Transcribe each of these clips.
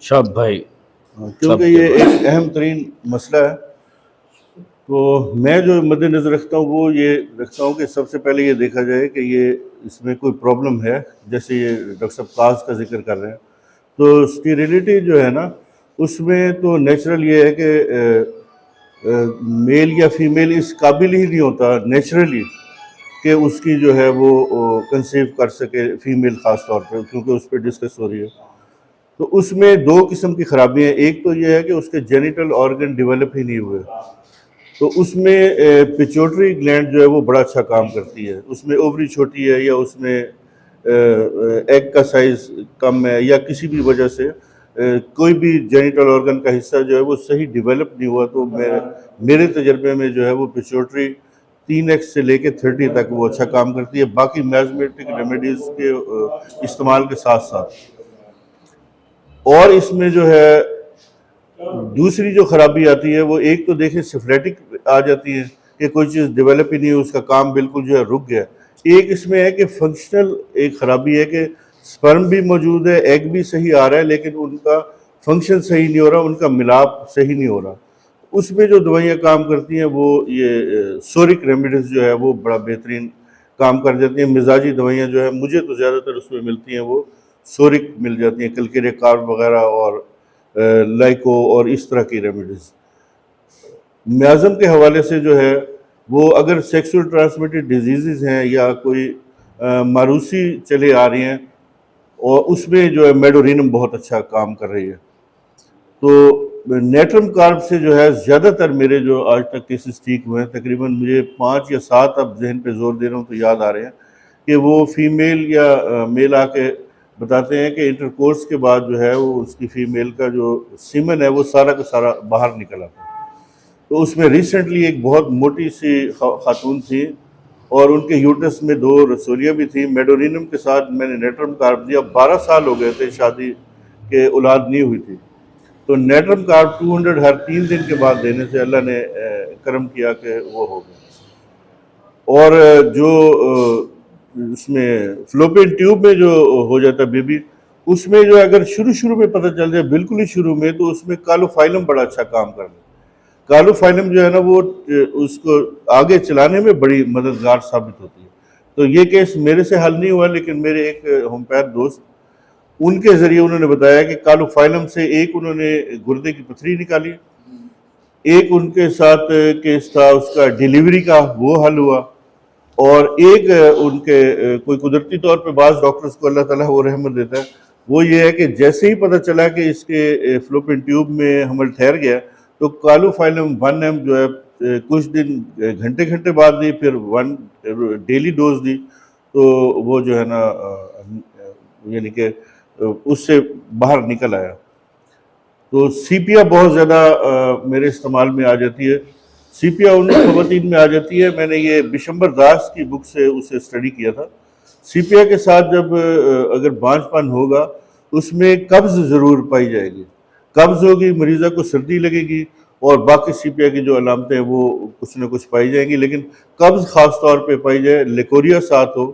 شاب بھائی کیونکہ یہ ایک اہم ترین مسئلہ ہے. تو میں جو مد نظر رکھتا ہوں وہ یہ رکھتا ہوں کہ سب سے پہلے یہ دیکھا جائے کہ یہ اس میں کوئی پرابلم ہے. جیسے یہ ڈاکٹر صاحب کاز کا ذکر کر رہے ہیں, تو اسٹیریلٹی جو ہے نا اس میں تو نیچرل یہ ہے کہ میل یا فیمیل اس قابل ہی نہیں ہوتا نیچرلی کہ اس کی جو ہے وہ کنسیو کر سکے, فیمیل خاص طور پہ, کیونکہ اس پہ ڈسکس ہو رہی ہے. تو اس میں دو قسم کی خرابیاں ہیں. ایک تو یہ ہے کہ اس کے جینیٹل آرگن ڈیولپ ہی نہیں ہوئے, تو اس میں پیچوٹری گلینڈ جو ہے وہ بڑا اچھا کام کرتی ہے. اس میں اووری چھوٹی ہے یا اس میں ایگ کا سائز کم ہے یا کسی بھی وجہ سے کوئی بھی جینیٹل آرگن کا حصہ جو ہے وہ صحیح ڈیولپ نہیں ہوا, تو میرے تجربے میں جو ہے وہ پیچوٹری 3x سے لے کے 30 تک وہ اچھا کام کرتی ہے, باقی میزمیٹک ریمیڈیز کے استعمال کے ساتھ ساتھ. اور اس میں جو ہے دوسری جو خرابی آتی ہے وہ ایک تو دیکھیں سفلیٹک آ جاتی ہے کہ کوئی چیز ڈیولپ ہی نہیں ہے, اس کا کام بالکل جو ہے رک گیا. ایک اس میں ہے کہ فنکشنل ایک خرابی ہے کہ سپرم بھی موجود ہے, ایگ بھی صحیح آ رہا ہے, لیکن ان کا فنکشن صحیح نہیں ہو رہا, ان کا ملاپ صحیح نہیں ہو رہا. اس میں جو دوائیاں کام کرتی ہیں وہ یہ سورک ریمیڈیز جو ہے وہ بڑا بہترین کام کر جاتی ہیں. مزاجی دوائیاں جو ہے مجھے تو زیادہ تر اس میں ملتی ہیں وہ سورک مل جاتی ہیں, کلکیریا کارب وغیرہ اور لائکو اور اس طرح کی ریمیڈیز. میازم کے حوالے سے جو ہے وہ اگر سیکسول ٹرانسمیٹڈ ڈیزیزز ہیں یا کوئی ماروسی چلے آ رہی ہیں, اور اس میں جو ہے میڈورینم بہت اچھا کام کر رہی ہے. تو نیٹرم کارب سے جو ہے زیادہ تر میرے جو آج تک کیسز ٹھیک ہوئے ہیں, تقریباً مجھے 5 یا 7 اب ذہن پہ زور دے رہا ہوں تو یاد آ رہے ہیں, کہ وہ فیمیل یا میل آ کے بتاتے ہیں کہ انٹرکورس کے بعد جو ہے وہ اس کی فیمیل کا جو سیمن ہے وہ سارا کا سارا باہر نکل آتا ہے. تو اس میں ریسنٹلی ایک بہت موٹی سی خاتون تھی اور ان کے یوٹرس میں 2 رسولیاں بھی تھیں. میڈورینم کے ساتھ میں نے نیٹرم کارب دیا, 12 سال ہو گئے تھے شادی کے, اولاد نہیں ہوئی تھی. تو نیٹرم کارب 200 ہر 3 دن کے بعد دینے سے اللہ نے کرم کیا کہ وہ ہو گیا. اور جو اس میں فلوپین ٹیوب میں جو ہو جاتا ہے بیبی, اس میں جو اگر شروع میں پتہ چل جائے بالکل ہی شروع میں, تو اس میں کالوفائلم بڑا اچھا کام کر لے. کالوفائلم جو ہے نا وہ اس کو آگے چلانے میں بڑی مددگار ثابت ہوتی ہے. تو یہ کیس میرے سے حل نہیں ہوا, لیکن میرے ایک ہومپیتھ دوست, ان کے ذریعے انہوں نے بتایا کہ کالوفائلم سے ایک انہوں نے گردے کی پتھری نکالی, ایک ان کے ساتھ کیس تھا اس کا ڈیلیوری کا, وہ حل ہوا. اور ایک ان کے کوئی قدرتی طور پہ بعض ڈاکٹرز کو اللہ تعالیٰ وہ رحمت دیتا ہے, وہ یہ ہے کہ جیسے ہی پتہ چلا کہ اس کے فلوپین ٹیوب میں حمل ٹھہر گیا, تو کالوفائلم 1 جو ہے کچھ دن گھنٹے بعد دی, پھر 1 ڈیلی ڈوز دی, تو وہ جو ہے نا یعنی کہ اس سے باہر نکل آیا. تو سیپیا بہت زیادہ میرے استعمال میں آ جاتی ہے. سیپیا ان خواتین میں آ جاتی ہے. میں نے یہ بشمبر داس کی بک سے اسے اسٹڈی کیا تھا. سیپیا کے ساتھ جب اگر بانجھ پن ہوگا, اس میں قبض ضرور پائی جائے گی. قبض ہوگی, مریضہ کو سردی لگے گی, اور باقی سیپیا کی جو علامتیں ہیں وہ کچھ نہ کچھ پائی جائیں گی. لیکن قبض خاص طور پہ پائی جائے, لیکوریا ساتھ ہو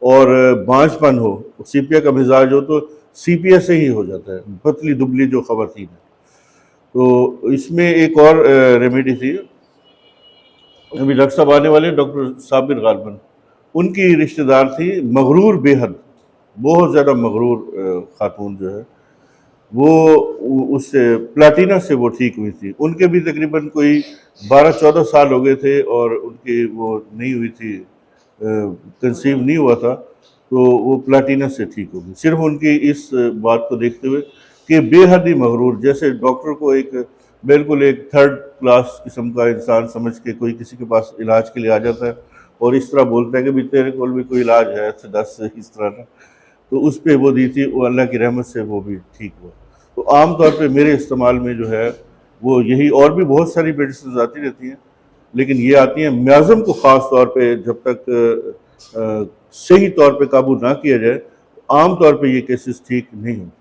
اور بانجھ پن ہو, سیپیا کا مزاج ہو, تو سیپیا سے ہی ہو جاتا ہے, پتلی دبلی جو خواتین ہیں. تو اس میں ایک اور ریمیڈی تھی, ابھی ڈاکٹر صاحب آنے والے ڈاکٹر صابر غالباً, ان کی رشتہ دار تھی مغرور بے حد, بہت زیادہ مغرور خاتون جو ہے, وہ اس سے پلاٹینا سے وہ ٹھیک ہوئی تھی. ان کے بھی تقریباً کوئی 12-14 سال ہو گئے تھے, اور ان کی وہ نہیں ہوئی تھی, کنسیو نہیں ہوا تھا, تو وہ پلاٹینا سے ٹھیک ہو گئی, صرف ان کی اس بات کو دیکھتے ہوئے کہ بے حد ہی مغرور, جیسے ڈاکٹر کو ایک بالکل ایک 3rd کلاس قسم کا انسان سمجھ کے کوئی کسی کے پاس علاج کے لیے آ جاتا ہے, اور اس طرح بولتا ہے کہ بھی تیرے کول بھی کوئی علاج ہے, سے 10 اس طرح کا. تو اس پہ وہ دی تھی, وہ اللہ کی رحمت سے وہ بھی ٹھیک ہوا. تو عام طور پہ میرے استعمال میں جو ہے وہ یہی, اور بھی بہت ساری میڈیسنز آتی رہتی ہیں, لیکن یہ آتی ہیں میازم کو خاص طور پہ جب تک صحیح طور پہ قابو نہ کیا جائے, عام طور پہ یہ کیسز ٹھیک نہیں ہوتے.